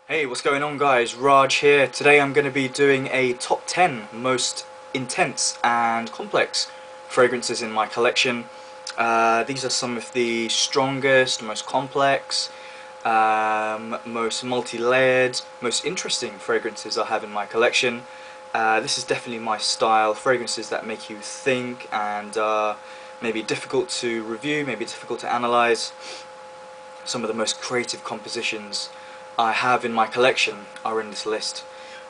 Hey, what's going on guys? Raj here. Today I'm going to be doing a top 10 most intense and complex fragrances in my collection. These are some of the strongest, most complex, most multi-layered, most interesting fragrances I have in my collection. This is definitely my style, fragrances that make you think and maybe difficult to review, maybe difficult to analyze. Some of the most creative compositions I have in my collection are in this list.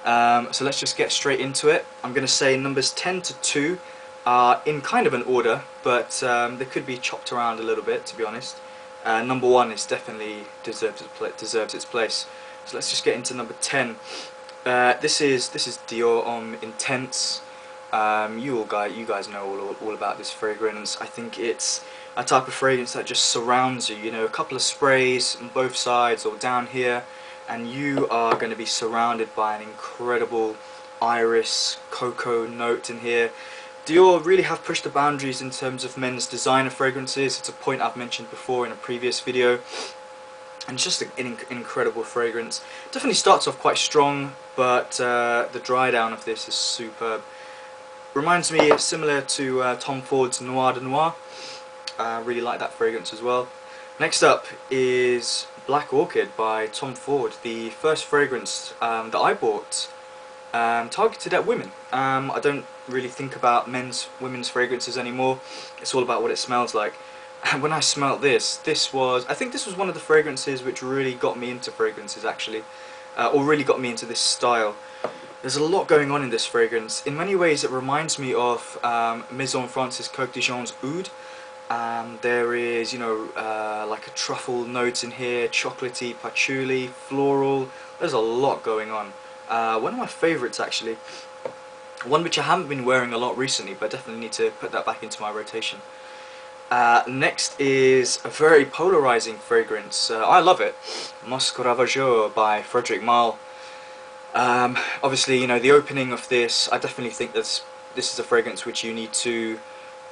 So let's just get straight into it. I'm going to say numbers 10 to 2 are in kind of an order, but they could be chopped around a little bit, to be honest. Number 1 is definitely deserves its place. So let's just get into number 10. This is Dior Homme Intense. You guys know all about this fragrance. I think it's a type of fragrance that just surrounds you. You know, a couple of sprays on both sides or down here, and you are going to be surrounded by an incredible iris cocoa note in here. Dior really have pushed the boundaries in terms of men's designer fragrances. It's a point I've mentioned before in a previous video, and it's just an incredible fragrance. Definitely starts off quite strong, but the dry down of this is superb. Reminds me similar to Tom Ford's Noir de Noir. Really like that fragrance as well. Next up is Black Orchid by Tom Ford, the first fragrance that I bought targeted at women. I don't really think about women's fragrances anymore. It's all about what it smells like. And when I smelt this I think this was one of the fragrances which really got me into fragrances actually, or really got me into this style. There's a lot going on in this fragrance. In many ways it reminds me of Maison Francis Coq de Jean's Oud. There is, you know, like a truffle note in here, chocolatey, patchouli, floral. There's a lot going on. One of my favourites actually. One which I haven't been wearing a lot recently, but definitely need to put that back into my rotation. Next is a very polarizing fragrance. I love it. Musc Ravageur by Frederic Malle. Obviously, you know, the opening of this, I definitely think this is a fragrance which you need to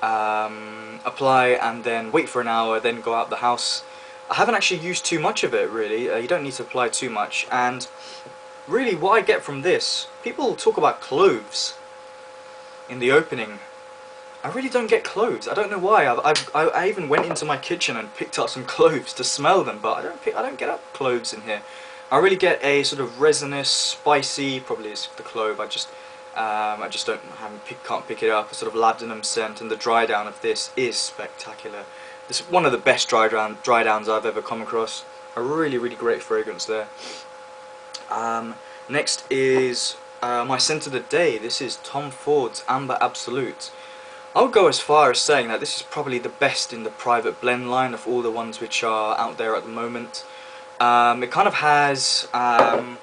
apply and then wait for an hour, then go out the house. I haven't actually used too much of it really. You don't need to apply too much, and really what I get from this, people talk about cloves in the opening. I really don't get cloves. I don't know why. I even went into my kitchen and picked up some cloves to smell them, but I don't get up cloves in here. I really get a sort of resinous, spicy, probably is the clove. I just can't pick it up. A sort of labdanum scent, and the dry down of this is spectacular. This is one of the best dry downs I've ever come across. A really great fragrance there. Next is my scent of the day. This is Tom Ford's Amber Absolute. I would go as far as saying that this is probably the best in the private blend line of all the ones which are out there at the moment. It kind of has the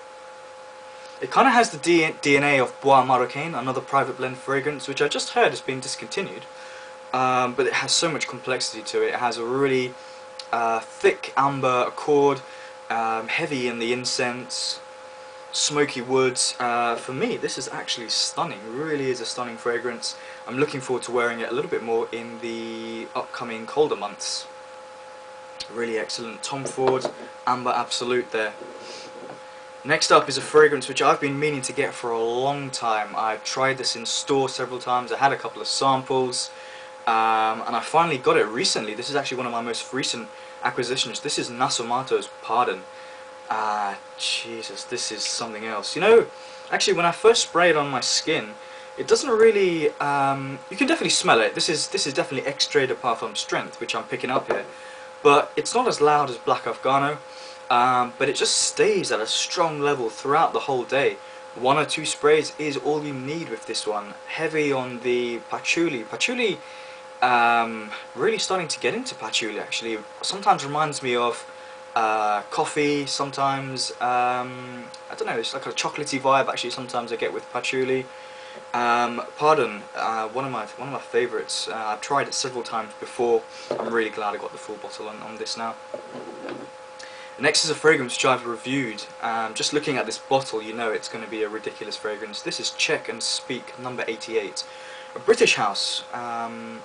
DNA of Bois Marocain, another private blend fragrance, which I just heard has been discontinued. But it has so much complexity to it. It has a really thick amber accord, heavy in the incense, smoky woods. For me, this is actually stunning. It really is a stunning fragrance. I'm looking forward to wearing it a little bit more in the upcoming colder months. Really excellent. Tom Ford Amber Absolute there. Next up is a fragrance which I've been meaning to get for a long time. I've tried this in store several times. I had a couple of samples, and I finally got it recently. This is actually one of my most recent acquisitions. This is Nasomatto's Pardon. Jesus, this is something else. You know, actually when I first spray it on my skin, it doesn't really, you can definitely smell it. This is definitely extrait de parfum strength, which I'm picking up here. But it's not as loud as Black Afgano, but it just stays at a strong level throughout the whole day. 1 or 2 sprays is all you need with this one. Heavy on the patchouli. Patchouli, really starting to get into patchouli actually. Sometimes reminds me of coffee, sometimes, I don't know, it's like a chocolatey vibe actually sometimes I get with patchouli. Pardon, one of my favourites. I've tried it several times before. I'm really glad I got the full bottle on this now. Next is a fragrance which I've reviewed. Just looking at this bottle, you know it's going to be a ridiculous fragrance. This is Czech Speake number 88, a British house. And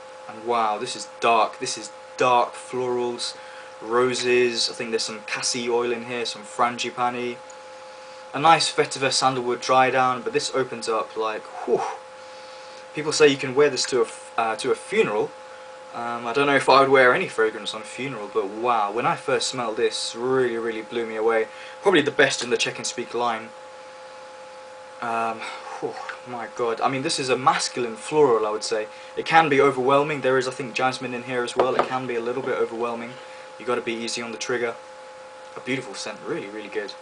wow, this is dark. This is dark florals, roses. I think there's some cassie oil in here, some frangipani. a nice vetiver sandalwood dry down, but this opens up like, whew. People say you can wear this to a funeral. I don't know if I would wear any fragrance on a funeral, but wow, when I first smelled this, really blew me away. Probably the best in the Czech Speake line. Oh my god, I mean, this is a masculine floral, I would say. It can be overwhelming. There is, I think, jasmine in here as well. It can be a little bit overwhelming. You got to be easy on the trigger. A beautiful scent, really good.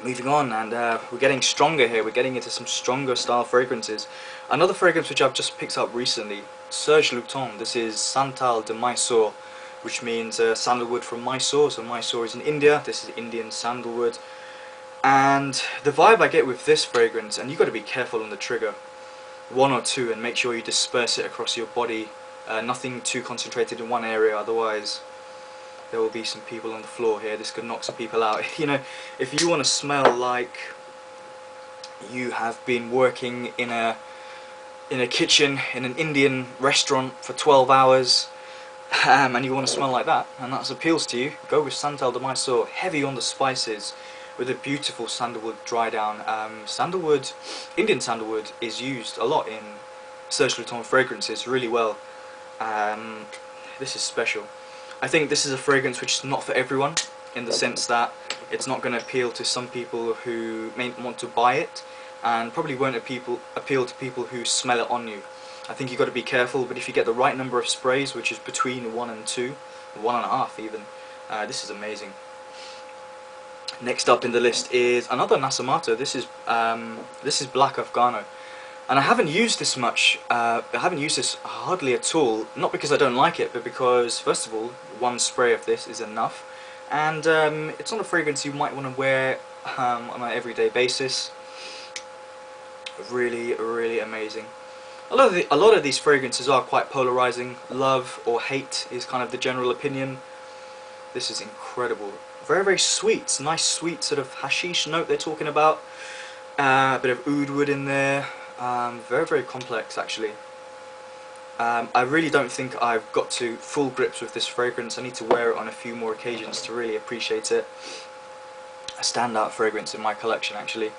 Moving on, and we're getting stronger here. We're getting into some stronger style fragrances. Another fragrance which I've just picked up recently, Serge Lutens. This is Santal de Mysore, which means sandalwood from Mysore. So Mysore is in India. This is Indian sandalwood. And the vibe I get with this fragrance, and you've got to be careful on the trigger, one or two, and make sure you disperse it across your body. Nothing too concentrated in one area, otherwise there will be some people on the floor here. This could knock some people out. You know, if you want to smell like you have been working in a kitchen in an Indian restaurant for 12 hours, and you want to smell like that, and that appeals to you, go with Santal de Mysore. Heavy on the spices, with a beautiful sandalwood dry down. Sandalwood, Indian sandalwood, is used a lot in Serge Lutens fragrances really well. This is special. I think this is a fragrance which is not for everyone, in the sense that it's not going to appeal to some people who may want to buy it, and probably won't appeal to people who smell it on you. I think you've got to be careful, but if you get the right number of sprays, which is between 1 and 2, 1.5 even, this is amazing. Next up in the list is another Nasomatto. This is Black Afgano, and I haven't used this much. I haven't used this hardly at all. Not because I don't like it, but because, first of all, one spray of this is enough, and it's not a fragrance you might want to wear on an everyday basis. Really amazing. A lot of these fragrances are quite polarizing. Love or hate is kind of the general opinion. This is incredible. Very sweet, nice sweet sort of hashish note they're talking about. A bit of oud wood in there. Very complex actually. I really don't think I've got to full grips with this fragrance. I need to wear it on a few more occasions to really appreciate it. A standout fragrance in my collection actually.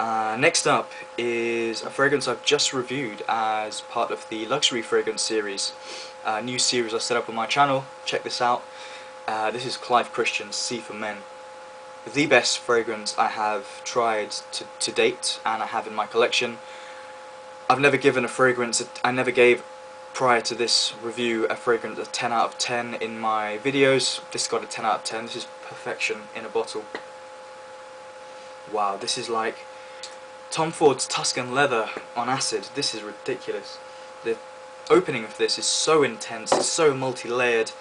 Next up is a fragrance I've just reviewed as part of the luxury fragrance series. A new series I set up on my channel. Check this out. This is Clive Christian's C for Men. The best fragrance I have tried to date, and I have in my collection. I've never given a fragrance, I never gave, prior to this review, a fragrance a 10 out of 10 in my videos. This got a 10 out of 10. This is perfection in a bottle. Wow, this is like Tom Ford's Tuscan leather on acid. This is ridiculous. The opening of this is so intense, it's so multi-layered.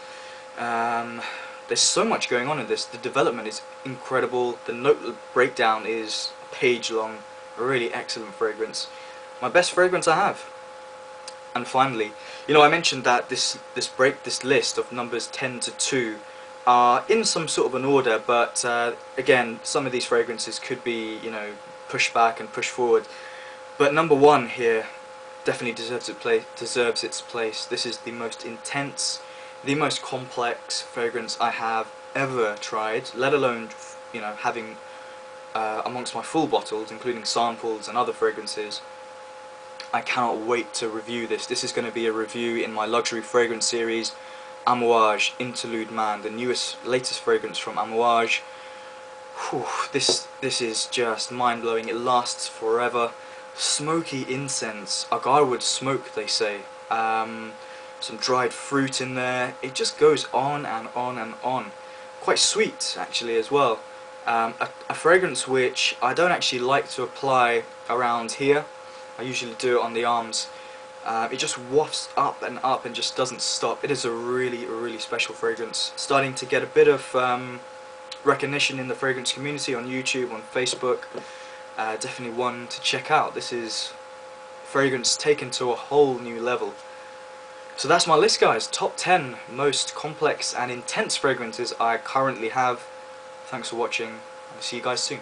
There's so much going on in this. The development is incredible. The note breakdown is a page long. A really excellent fragrance. My best fragrance I have. And finally, you know, I mentioned that this list of numbers 10 to 2 are in some sort of an order, but again, some of these fragrances could be, you know, pushed back and pushed forward. But number 1 here definitely deserves its place. This is the most intense, the most complex fragrance I have ever tried, let alone, you know, having amongst my full bottles, including samples and other fragrances. I cannot wait to review this. This is going to be a review in my luxury fragrance series, Amouage Interlude Man, the latest fragrance from Amouage. Whew, this is just mind-blowing. It lasts forever. Smoky incense, Agave smoke, they say. Some dried fruit in there. It just goes on and on and on. Quite sweet actually as well. A fragrance which I don't actually like to apply around here. I usually do it on the arms. It just wafts up and just doesn't stop. It is a really special fragrance. Starting to get a bit of recognition in the fragrance community on YouTube, on Facebook. Definitely one to check out. This is fragrance taken to a whole new level. So that's my list, guys. Top 10 most complex and intense fragrances I currently have. Thanks for watching. I'll see you guys soon.